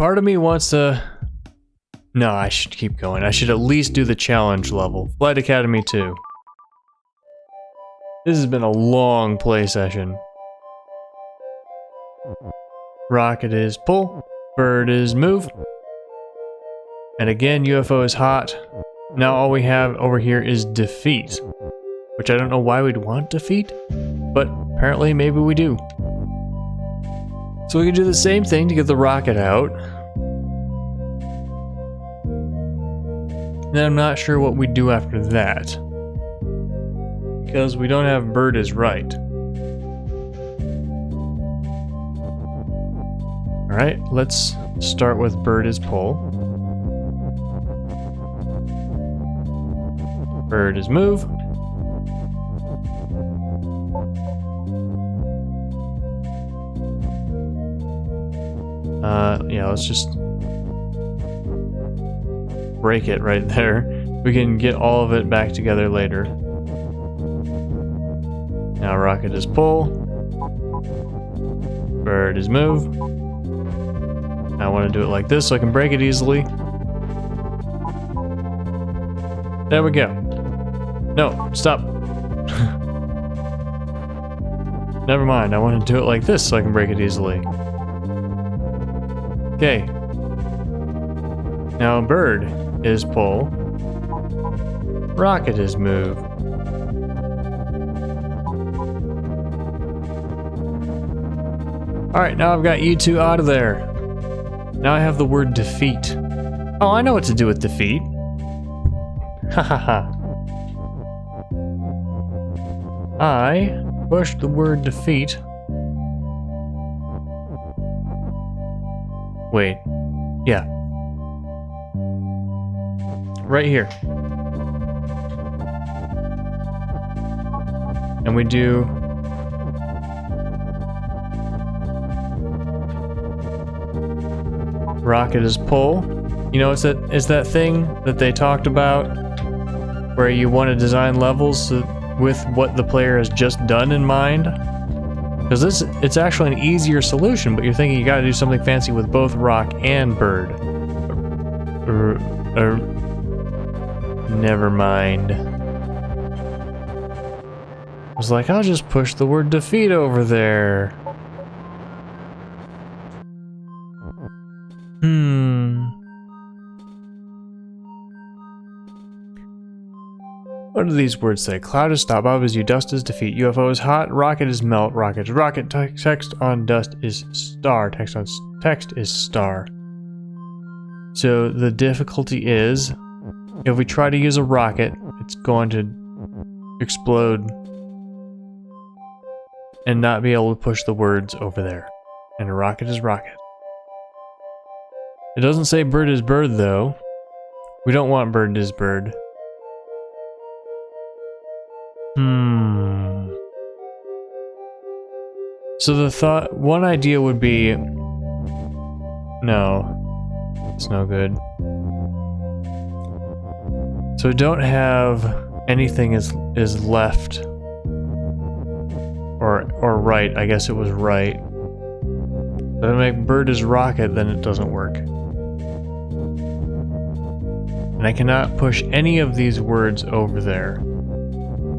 part of me wants to... No, I should keep going. I should at least do the challenge level. Flight Academy 2. This has been a long play session. Rocket is pull. Bird is move. And again, UFO is hot. Now all we have over here is defeat. Which I don't know why we'd want defeat, but apparently maybe we do. So we can do the same thing to get the rocket out. Then I'm not sure what we do after that. Because we don't have bird is right. Alright, let's start with bird is pull. Bird is move. Yeah, let's just break it right there. We can get all of it back together later. Now rocket is pull. Bird is move. I want to do it like this so I can break it easily. There we go. No, stop. Never mind, I want to do it like this so I can break it easily. Okay. Now bird is pull. Rocket is move. Alright, now I've got you two out of there. Now I have the word defeat. Oh, I know what to do with defeat. Ha ha ha. I push the word defeat. Wait. Yeah. Right here. And we do rocket is pull. You know, it's that thing that they talked about where you want to design levels with what the player has just done in mind. Because it's actually an easier solution, but you're thinking you gotta do something fancy with both rock and bird. Never mind. I was like, I'll just push the word defeat over there. What do these words say? Cloud is stop, Bob is you, dust is defeat, UFO is hot, rocket is melt, rocket is rocket, text on dust is star, text on text is star. So the difficulty is, if we try to use a rocket, it's going to explode and not be able to push the words over there. And a rocket is rocket. It doesn't say bird is bird though. We don't want bird is bird. So one idea would be, no, it's no good. So we don't have anything is left or right. I guess it was right. If I make bird is rocket, then it doesn't work. And I cannot push any of these words over there.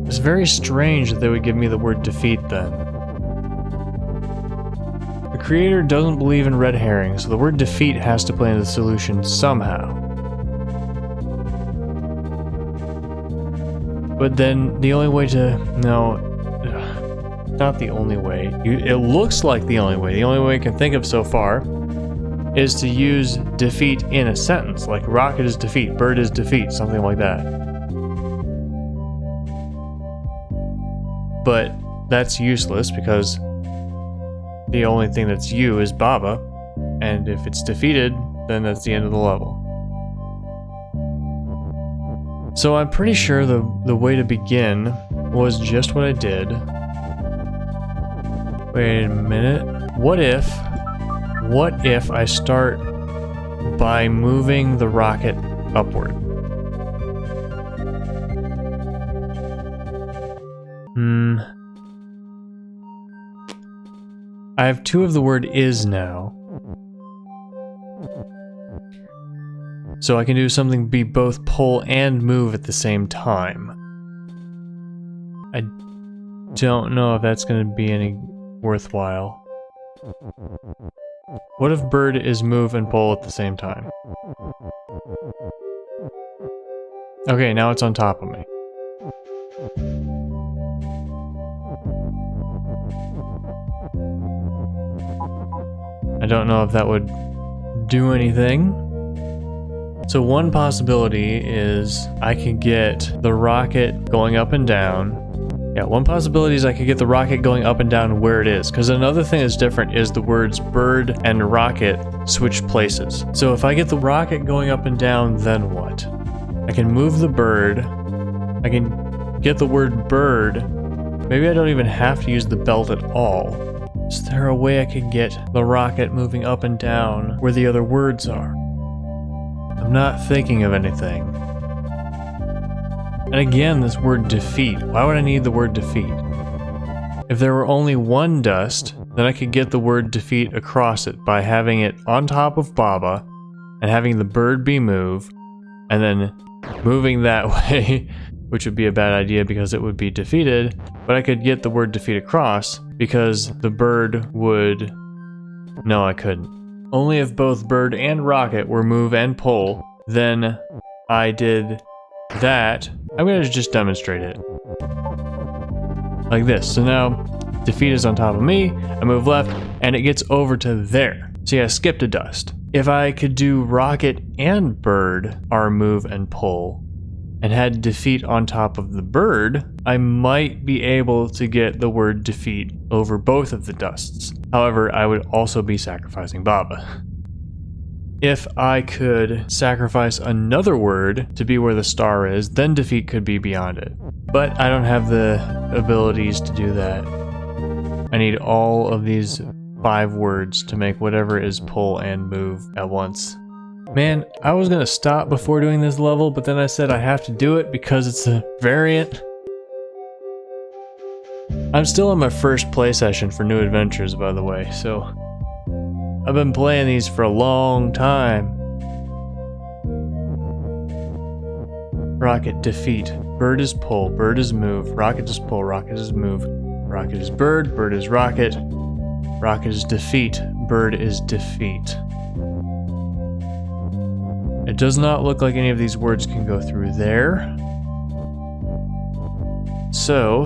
It's very strange that they would give me the word defeat then. The creator doesn't believe in red herrings, so the word defeat has to play into the solution somehow. But then the only way to... No, not the only way. It looks like the only way. The only way I can think of so far is to use defeat in a sentence, like rocket is defeat, bird is defeat, something like that. But that's useless because the only thing that's you is Baba, and if it's defeated, then that's the end of the level. So I'm pretty sure the way to begin was just what I did. Wait a minute. What if I start by moving the rocket upward? I have two of the word is now. So I can do something be both pull and move at the same time. I don't know if that's going to be any worthwhile. What if bird is move and pull at the same time? Okay, now it's on top of me. I don't know if that would do anything. So one possibility is I could get the rocket going up and down. Yeah, one possibility is I could get the rocket going up and down where it is. Because another thing that's different is the words bird and rocket switch places. So if I get the rocket going up and down, then what? I can move the bird. I can get the word bird. Maybe I don't even have to use the belt at all. Is there a way I could get the rocket moving up and down where the other words are? I'm not thinking of anything. And again, this word defeat. Why would I need the word defeat? If there were only one dust, then I could get the word defeat across it by having it on top of Baba and having the bird be move and then moving that way, which would be a bad idea because it would be defeated, but I could get the word defeat across because the bird would... No, I couldn't. Only if both bird and rocket were move and pull, then I did that. I'm going to just demonstrate it. Like this. So now, defeat is on top of me, I move left, and it gets over to there. So yeah, I skipped a dust. If I could do rocket and bird are move and pull, and had defeat on top of the bird, I might be able to get the word defeat over both of the dusts. However, I would also be sacrificing Baba. If I could sacrifice another word to be where the star is, then defeat could be beyond it. But I don't have the abilities to do that. I need all of these 5 words to make whatever is pull and move at once. Man, I was gonna stop before doing this level, but then I said I have to do it because it's a variant. I'm still on my first play session for New Adventures, by the way, so I've been playing these for a long time. Rocket, defeat. Bird is pull, bird is move. Rocket is pull, rocket is move. Rocket is bird, bird is rocket. Rocket is defeat, bird is defeat. It does not look like any of these words can go through there. So,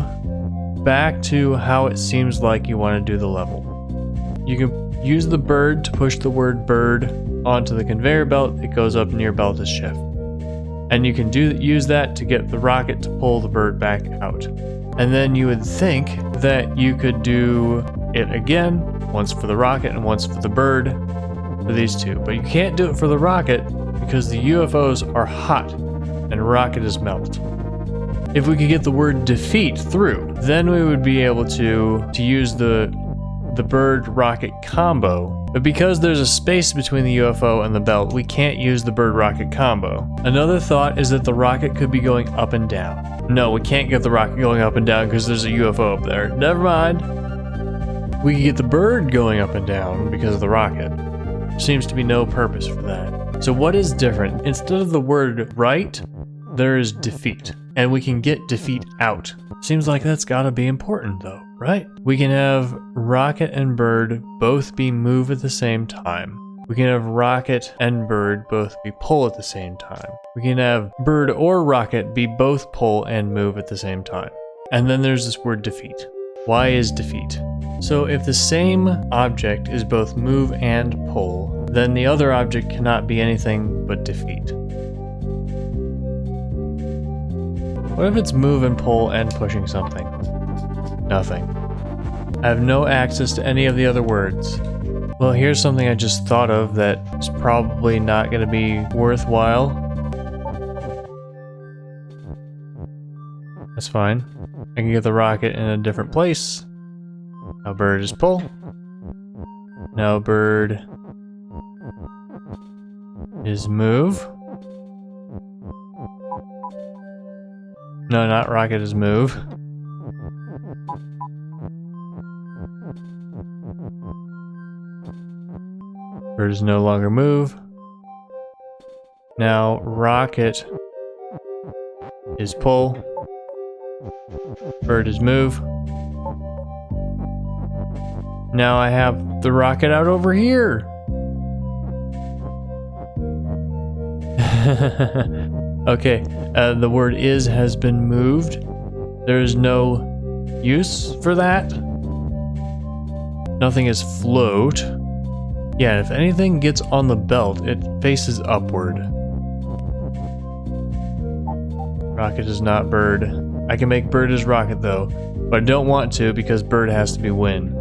back to how it seems like you want to do the level. You can use the bird to push the word bird onto the conveyor belt. It goes up near belt to shift. And you can use that to get the rocket to pull the bird back out. And then you would think that you could do it again, once for the rocket and once for the bird, for these two. But you can't do it for the rocket because the UFOs are hot and rocket is melt. If we could get the word defeat through, then we would be able to use the bird rocket combo. But because there's a space between the UFO and the belt, we can't use the bird rocket combo. Another thought is that the rocket could be going up and down. No, we can't get the rocket going up and down because there's a UFO up there. Never mind. We can get the bird going up and down because of the rocket. Seems to be no purpose for that. So what is different? Instead of the word right, there is defeat. And we can get defeat out. Seems like that's gotta be important though, right? We can have rocket and bird both be move at the same time. We can have rocket and bird both be pull at the same time. We can have bird or rocket be both pull and move at the same time. And then there's this word defeat. Why is defeat? So if the same object is both move and pull, then the other object cannot be anything but defeat. What if it's move and pull and pushing something? Nothing. I have no access to any of the other words. Well, here's something I just thought of that is probably not going to be worthwhile. That's fine. I can get the rocket in a different place. Now bird is pull. Now bird is move. No, not rocket is move. Bird Bird is no longer move. Now rocket is pull. Bird is move. Now I have the rocket out over here. Okay, the word is has been moved. There is no use for that. Nothing is float. Yeah, if anything gets on the belt, it faces upward. Rocket is not bird. I can make bird as rocket though, but I don't want to because bird has to be win.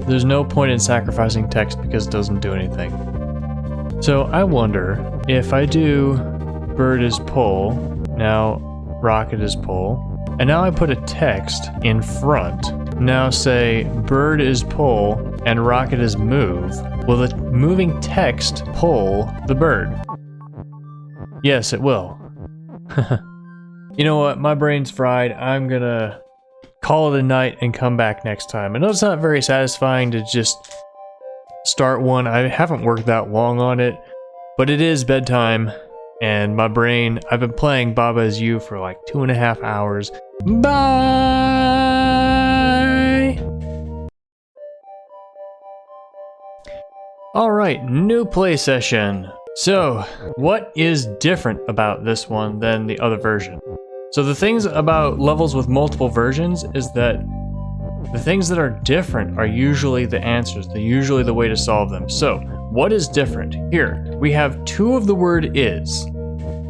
There's no point in sacrificing text because it doesn't do anything. So I wonder if I do bird is pull, now rocket is pull, and now I put a text in front. Now say bird is pull and rocket is move. Will the moving text pull the bird? Yes, it will. You know what? My brain's fried. I'm gonna call it a night and come back next time. I know it's not very satisfying to just start one. I haven't worked that long on it, but it is bedtime, and my brain, I've been playing Baba Is You for like 2.5 hours. Bye! Alright, new play session. So, what is different about this one than the other version? So the things about levels with multiple versions is that the things that are different are usually the answers. They're usually the way to solve them. So, what is different? Here, we have 2 of the word is.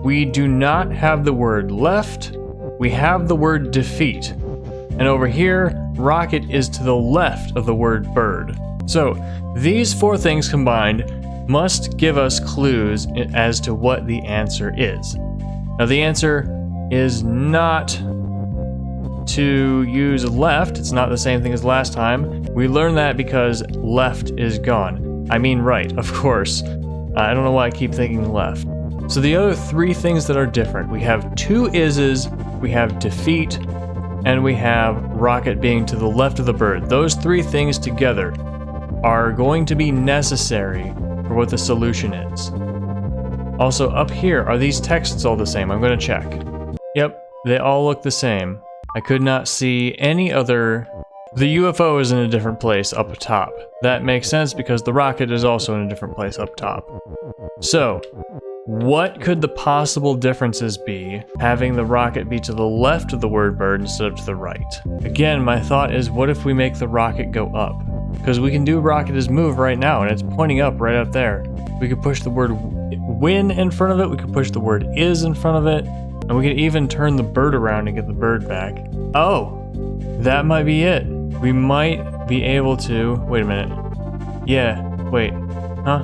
We do not have the word left. We have the word defeat. And over here, rocket is to the left of the word bird. So, these 4 things combined must give us clues as to what the answer is. Now, the answer is not to use left. It's not the same thing as last time. We learned that because left is gone. I mean right, of course. I don't know why I keep thinking left. So the other 3 things that are different, we have 2 is's, we have defeat, and we have rocket being to the left of the bird. Those 3 things together are going to be necessary for what the solution is. Also up here, are these texts all the same? I'm going to check. Yep, they all look the same. I could not see any other... The UFO is in a different place up top. That makes sense because the rocket is also in a different place up top. So, what could the possible differences be having the rocket be to the left of the word bird instead of to the right? Again, my thought is, what if we make the rocket go up? Because we can do rocket as move right now and it's pointing up right up there. We could push the word win in front of it, we could push the word is in front of it, and we could even turn the bird around to get the bird back. Oh, that might be it. We might be able to... Wait a minute. Yeah, wait. Huh?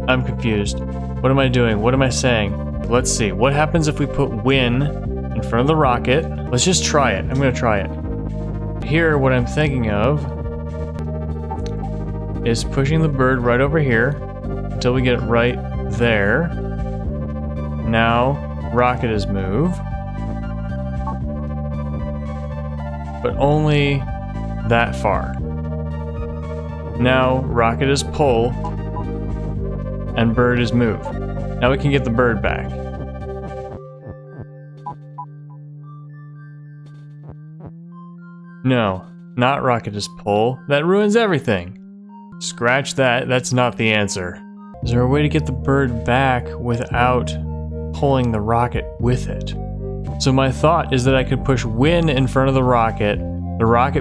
I'm confused. What am I doing? What am I saying? Let's see. What happens if we put win in front of the rocket? Let's just try it. I'm going to try it. Here, what I'm thinking of is pushing the bird right over here until we get it right there. Now, rocket is move. But only that far. Now, rocket is pull, and bird is move. Now we can get the bird back. No, not rocket is pull. That ruins everything. Scratch that, that's not the answer. Is there a way to get the bird back without pulling the rocket with it? So my thought is that I could push win in front of the rocket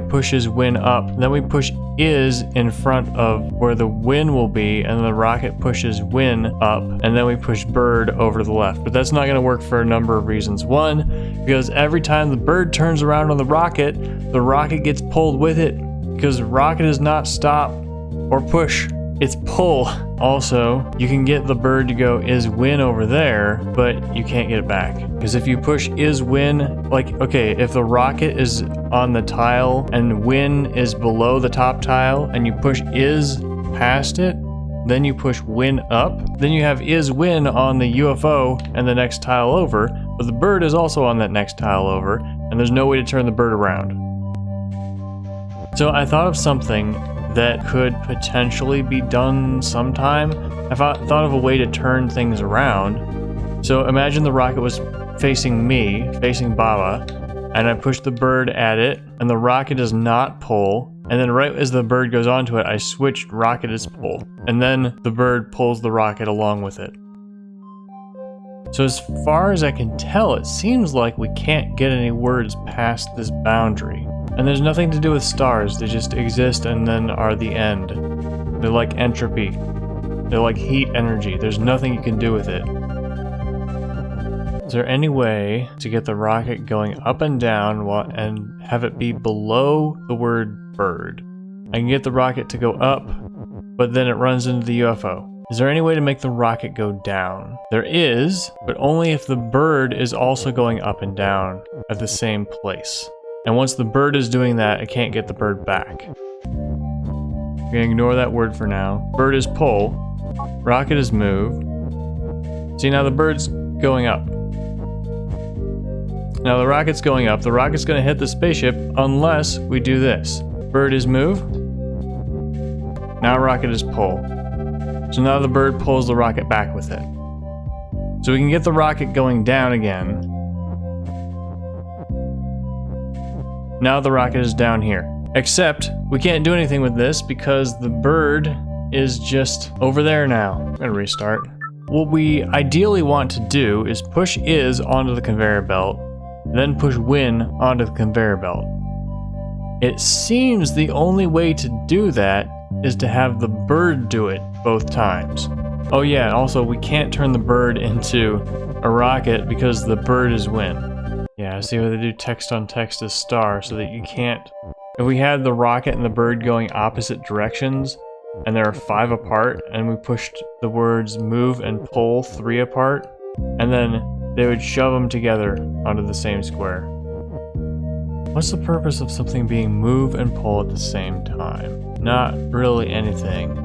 pushes win up, then we push is in front of where the win will be, and the rocket pushes win up, and then we push bird over to the left. But that's not going to work for a number of reasons. One, because every time the bird turns around on the rocket gets pulled with it, because the rocket does not stop or push, it's pull. Also, you can get the bird to go is win over there, but you can't get it back. Because if you push is win, like, okay, if the rocket is on the tile and win is below the top tile, and you push is past it, then you push win up, then you have is win on the UFO and the next tile over, but the bird is also on that next tile over, and there's no way to turn the bird around. So I thought of something that could potentially be done sometime. I thought of a way to turn things around. So imagine the rocket was facing me, facing Baba, and I push the bird at it, and the rocket does not pull. And then right as the bird goes onto it, I switch rocket as pull. And then the bird pulls the rocket along with it. So as far as I can tell, it seems like we can't get any words past this boundary. And there's nothing to do with stars, they just exist and then are the end. They're like entropy. They're like heat energy. There's nothing you can do with it. Is there any way to get the rocket going up and down and have it be below the word bird? I can get the rocket to go up, but then it runs into the UFO. Is there any way to make the rocket go down? There is, but only if the bird is also going up and down at the same place. And once the bird is doing that, I can't get the bird back. I'm gonna ignore that word for now. Bird is pull, rocket is move. See, now the bird's going up. Now the rocket's going up. The rocket's gonna hit the spaceship unless we do this. Bird is move. Now rocket is pull. So now the bird pulls the rocket back with it. So we can get the rocket going down again. Now the rocket is down here. Except we can't do anything with this because the bird is just over there now. I'm gonna restart. What we ideally want to do is push is onto the conveyor belt, then push win onto the conveyor belt. It seems the only way to do that is to have the bird do it both times. Oh yeah, also we can't turn the bird into a rocket because the bird is win. Yeah, see how they do text on text as star so that you can't... If we had the rocket and the bird going opposite directions, and there are 5 apart, and we pushed the words move and pull 3 apart, and then they would shove them together onto the same square. What's the purpose of something being move and pull at the same time? Not really anything.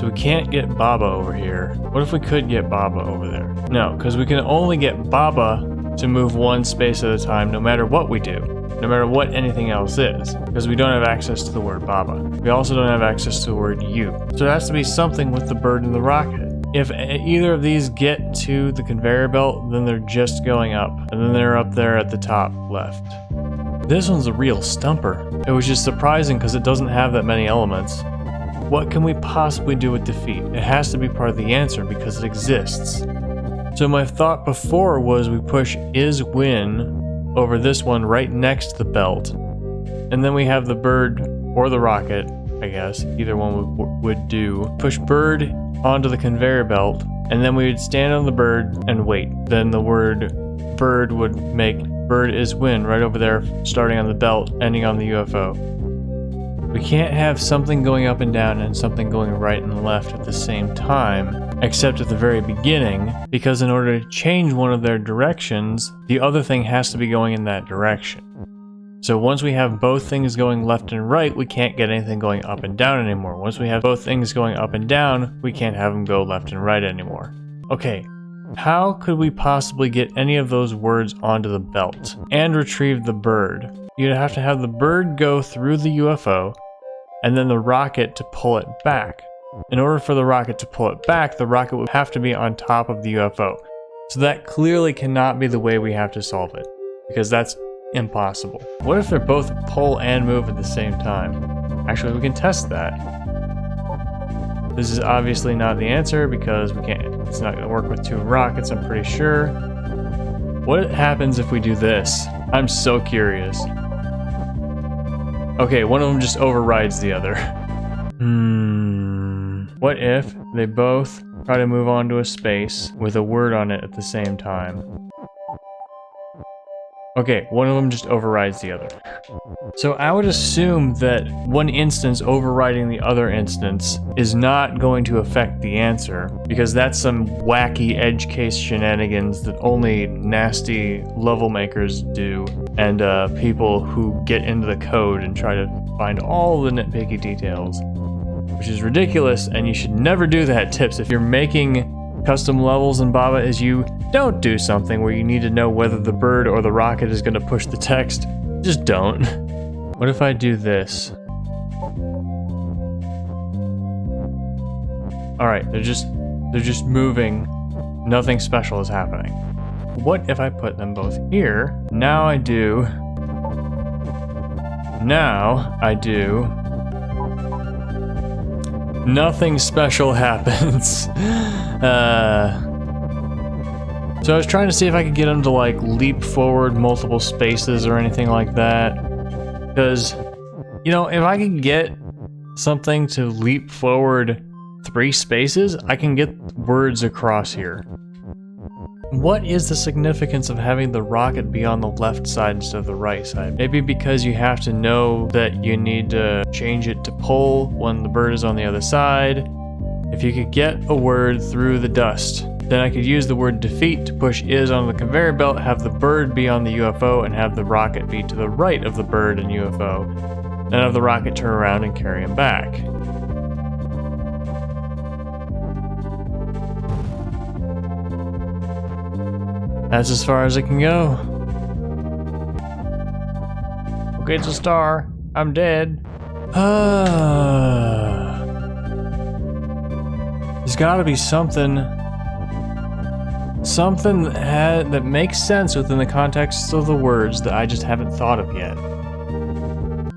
So we can't get Baba over here. What if we could get Baba over there? No, because we can only get Baba to move one space at a time no matter what we do. No matter what anything else is. Because we don't have access to the word Baba. We also don't have access to the word you. So it has to be something with the bird and the rocket. If either of these get to the conveyor belt, then they're just going up. And then they're up there at the top left. This one's a real stumper. It was just surprising because it doesn't have that many elements. What can we possibly do with defeat? It has to be part of the answer because it exists. So my thought before was we push is win over this one right next to the belt. And then we have the bird or the rocket, I guess, either one would do. Push bird onto the conveyor belt, and then we would stand on the bird and wait. Then the word bird would make bird is win right over there, starting on the belt, ending on the UFO. We can't have something going up and down and something going right and left at the same time, except at the very beginning, because in order to change one of their directions, the other thing has to be going in that direction. So once we have both things going left and right, we can't get anything going up and down anymore. Once we have both things going up and down, we can't have them go left and right anymore. Okay, how could we possibly get any of those words onto the belt and retrieve the bird? You'd have to have the bird go through the UFO and then the rocket to pull it back. In order for the rocket to pull it back, the rocket would have to be on top of the UFO. So that clearly cannot be the way we have to solve it, because that's impossible. What if they're both pull and move at the same time? Actually, we can test that. This is obviously not the answer because we can't. It's not going to work with 2 rockets, I'm pretty sure. What happens if we do this? I'm so curious. Okay, one of them just overrides the other. What if they both try to move onto a space with a word on it at the same time? Okay, one of them just overrides the other. So I would assume that one instance overriding the other instance is not going to affect the answer, because that's some wacky edge case shenanigans that only nasty level makers do, and people who get into the code and try to find all the nitpicky details, which is ridiculous, and you should never do that, tips. If you're making custom levels in Baba, is you don't do something where you need to know whether the bird or the rocket is going to push the text. Just don't. What if I do this? Alright, they're just moving. Nothing special is happening. What if I put them both here? Now I do. Nothing special happens. So I was trying to see if I could get them to like leap forward multiple spaces or anything like that. Because, you know, if I can get something to leap forward 3 spaces, I can get words across here. What is the significance of having the rocket be on the left side instead of the right side? Maybe because you have to know that you need to change it to pull when the bird is on the other side. If you could get a word through the dust, then I could use the word defeat to push is on the conveyor belt, have the bird be on the UFO, and have the rocket be to the right of the bird and UFO. Then have the rocket turn around and carry him back. That's as far as it can go. Okay, it's a star. I'm dead. There's gotta be something that makes sense within the context of the words that I just haven't thought of yet.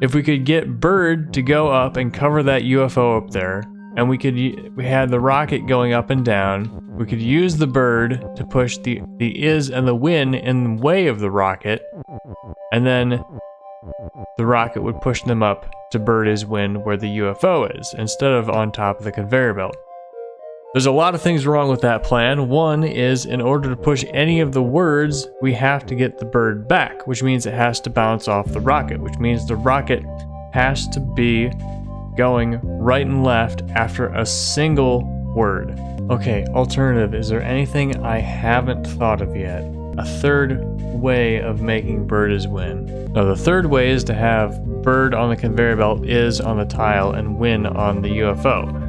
If we could get bird to go up and cover that UFO up there, and we had the rocket going up and down, we could use the bird to push the is and the win in the way of the rocket, and then the rocket would push them up to bird is win where the UFO is, instead of on top of the conveyor belt. There's a lot of things wrong with that plan. One is, in order to push any of the words, we have to get the bird back, which means it has to bounce off the rocket, which means the rocket has to be going right and left after a single word. Okay, alternative, is there anything I haven't thought of yet? A third way of making bird is win. No, the third way is to have bird on the conveyor belt, is on the tile, and win on the UFO.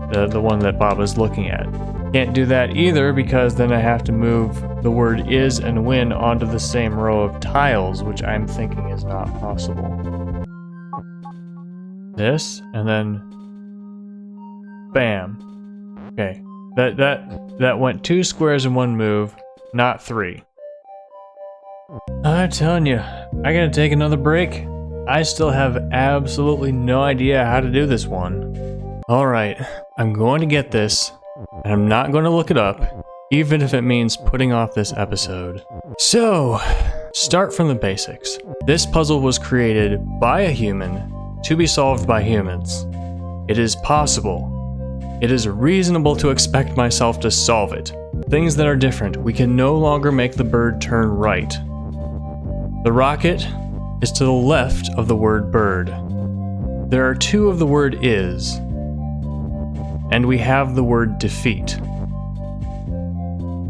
The one that Bob is looking at. Can't do that either because then I have to move the word is and win onto the same row of tiles, which I'm thinking is not possible. This, and then bam. Okay, that went 2 squares in 1 move, not 3. I'm telling you, I gotta take another break. I still have absolutely no idea how to do this one. Alright, I'm going to get this, and I'm not going to look it up, even if it means putting off this episode. So, start from the basics. This puzzle was created by a human to be solved by humans. It is possible. It is reasonable to expect myself to solve it. Things that are different. We can no longer make the bird turn right. The rocket is to the left of the word bird. There are 2 of the word is. And we have the word defeat.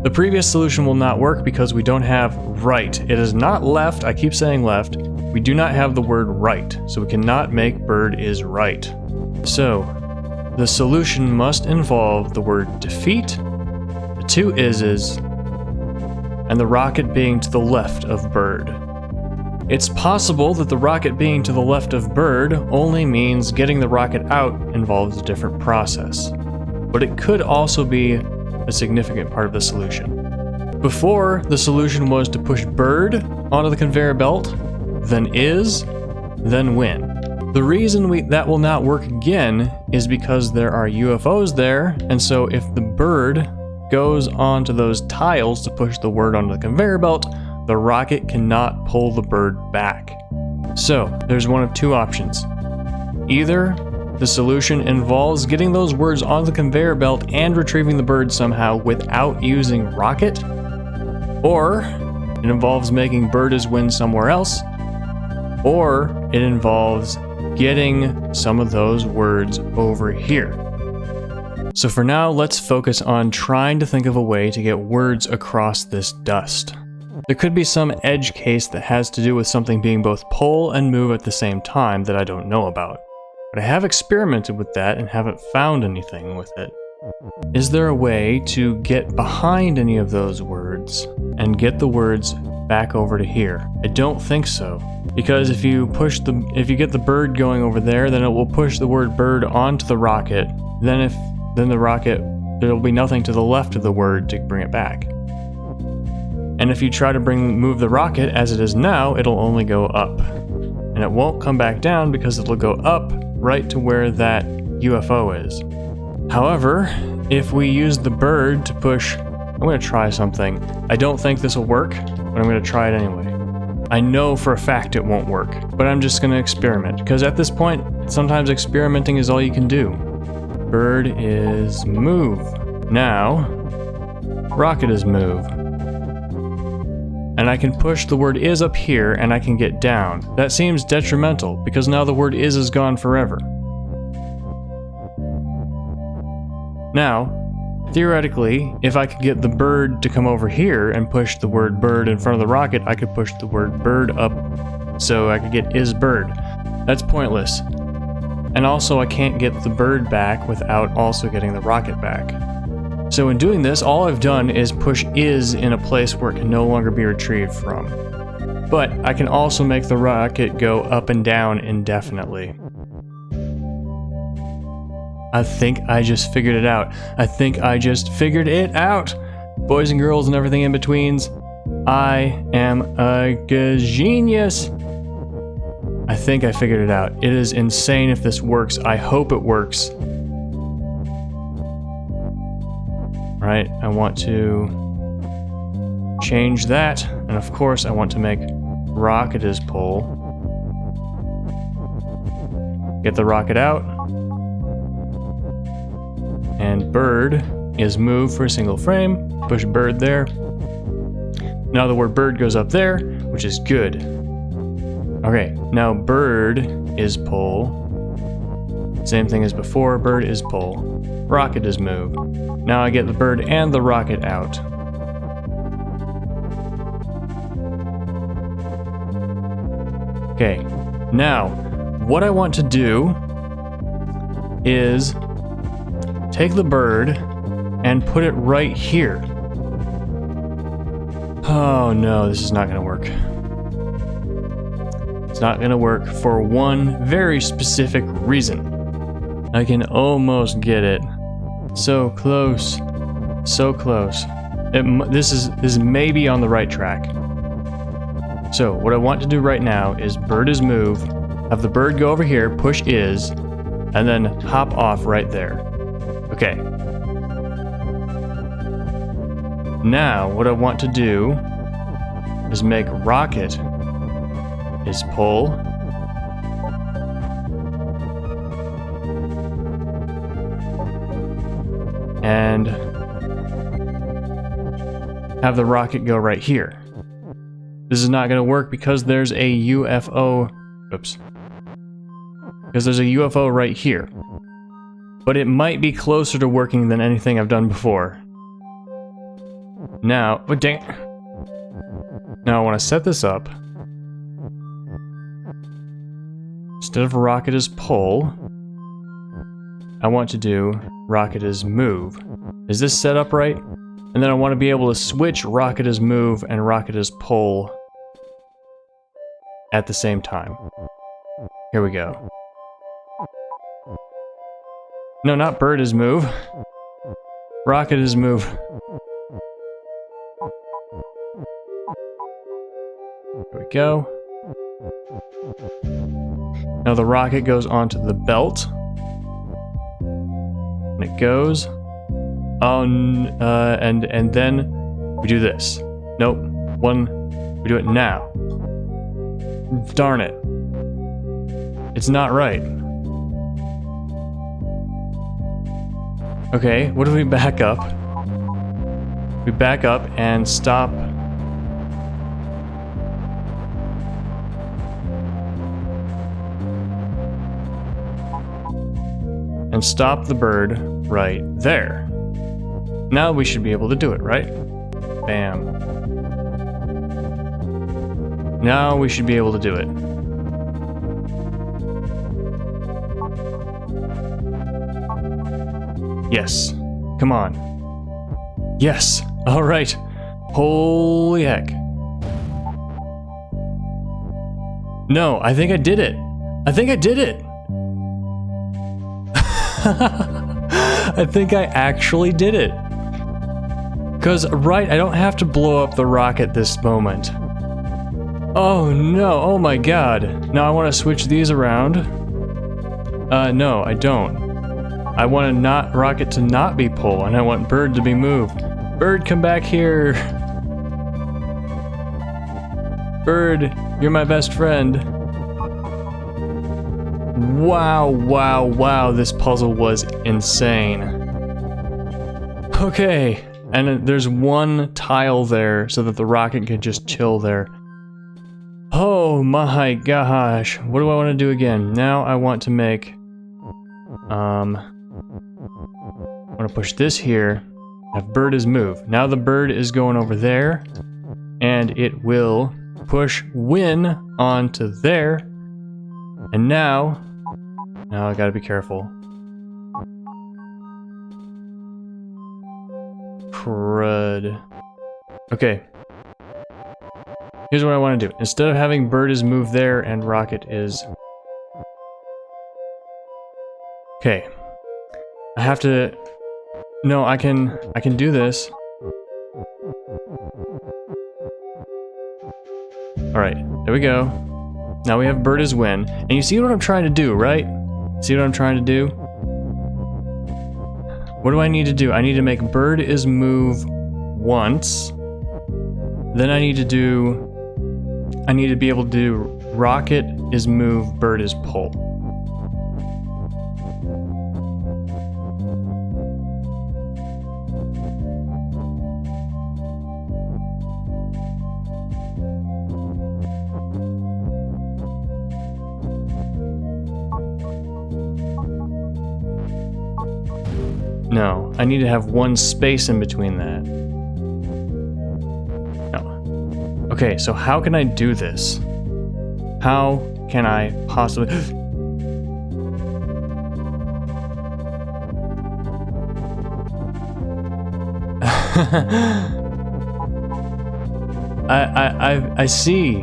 The previous solution will not work because we don't have right. It is not left, I keep saying left. We do not have the word right, so we cannot make bird is right. So, the solution must involve the word defeat, the 2 is's, and the rocket being to the left of bird. It's possible that the rocket being to the left of bird only means getting the rocket out involves a different process, but it could also be a significant part of the solution. Before, the solution was to push bird onto the conveyor belt, then is, then win. The reason that will not work again is because there are UFOs there, and so if the bird goes onto those tiles to push the word onto the conveyor belt, the rocket cannot pull the bird back. So, there's one of 2 options. Either the solution involves getting those words on the conveyor belt and retrieving the bird somehow without using rocket, or it involves making bird is win somewhere else, or it involves getting some of those words over here. So for now, let's focus on trying to think of a way to get words across this dust. There could be some edge case that has to do with something being both pull and move at the same time that I don't know about. But I have experimented with that and haven't found anything with it. Is there a way to get behind any of those words and get the words back over to here? I don't think so. Because if you get the bird going over there, then it will push the word bird onto the rocket. Then if then the rocket, there'll be nothing to the left of the word to bring it back. And if you try to move the rocket as it is now, it'll only go up. And it won't come back down because it'll go up right to where that UFO is. However, if we use the bird to push, I'm going to try something. I don't think this will work, but I'm going to try it anyway. I know for a fact it won't work, but I'm just going to experiment, because at this point, sometimes experimenting is all you can do. Bird is move. Now, rocket is move. And I can push the word is up here and I can get down. That seems detrimental because now the word is gone forever. Now, theoretically, if I could get the bird to come over here and push the word bird in front of the rocket, I could push the word bird up so I could get is bird. That's pointless. And also I can't get the bird back without also getting the rocket back. So in doing this, all I've done is push is in a place where it can no longer be retrieved from. But I can also make the rocket go up and down indefinitely. I think I just figured it out. I think I just figured it out! Boys and girls and everything in betweens, I am a genius! I think I figured it out. It is insane if this works. I hope it works. Right, I want to change that, and of course I want to make rocket is pull. Get the rocket out, and bird is move for a single frame. Push bird there. Now the word bird goes up there, which is good. Okay, now bird is pull. Same thing as before, bird is pull. Rocket is move. Now I get the bird and the rocket out. Okay, now what I want to do is take the bird and put it right here. Oh no, this is not going to work. It's not going to work for one very specific reason. I can almost get it. So close. So close. This is maybe on the right track. So what I want to do right now is bird is move, have the bird go over here, push is, and then hop off right there. Okay. Now what I want to do is make rocket is pull. And have the rocket go right here. This is not going to work because there's a UFO. Oops. Because there's a UFO right here. But it might be closer to working than anything I've done before. Now, oh dang. Now I want to set this up. Instead of rocket is pull, I want to do rocket is move. Is this set up right? And then I want to be able to switch rocket is move and rocket is pull at the same time. Here we go. No, not bird is move. Rocket is move. There we go. Now the rocket goes onto the belt. And it goes on, and then we do this. Nope. We do it now. Darn it. It's not right. Okay, what if we back up? We back up and stop. And stop the bird right there. Now we should be able to do it, right? Bam. Now we should be able to do it. Yes. Come on. Yes. All right. Holy heck. No, I think I did it. I think I did it. I think I actually did it. Because, right, I don't have to blow up the rocket this moment. Oh no, oh my god. Now I want to switch these around. No, I don't. I want rocket to not be pull, and I want bird to be moved. Bird, come back here. Bird, you're my best friend. Wow, wow, wow, this puzzle was insane. Okay, and there's one tile there so that the rocket can just chill there. Oh my gosh, what do I want to do again? Now I want to make, I want to push this here, have bird is move. Now the bird is going over there, and it will push win onto there, and now I gotta be careful. Crud. Okay. Here's what I want to do. Instead of having bird is move there and rocket is... Okay. I have to... No, I can do this. Alright, there we go. Now we have bird is win. And you see what I'm trying to do, right? See what I'm trying to do? What do I need to do? I need to make bird is move once. Then I need to be able to do rocket is move, bird is pull. No, I need to have one space in between that. No. Okay, so how can I do this? How can I possibly... I see.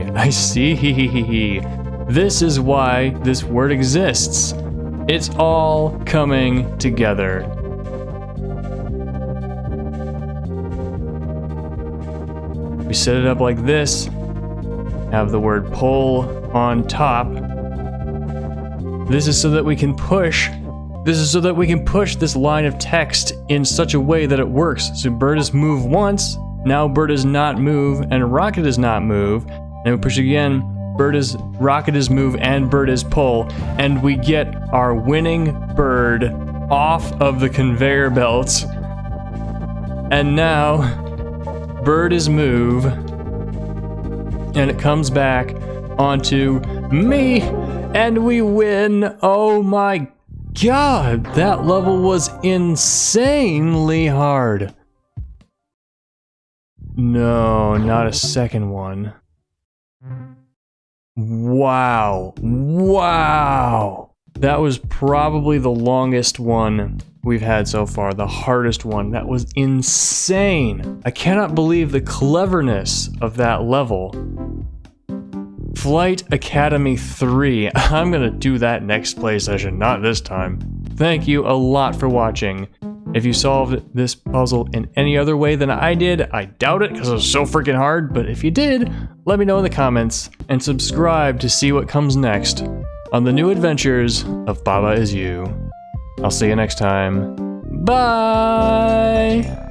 I see. This is why this word exists. It's all coming together. We set it up like this. Have the word pull on top. This is so that we can push. This is so that we can push this line of text in such a way that it works. So bird is move once. Now bird is not move and rocket is not move. And we push again. Rocket is move and bird is pull, and we get our winning bird off of the conveyor belt. And now, bird is move, and it comes back onto me, and we win. Oh my god, that level was insanely hard. No, not a second one. Wow. That was probably the longest one we've had so far, the hardest one. That was insane. I cannot believe the cleverness of that level. Flight Academy 3. I'm gonna do that next play session, not this time. Thank you a lot for watching. If you solved this puzzle in any other way than I did, I doubt it because it was so freaking hard, but if you did, let me know in the comments, and subscribe to see what comes next on the new adventures of Baba Is You. I'll see you next time. Bye!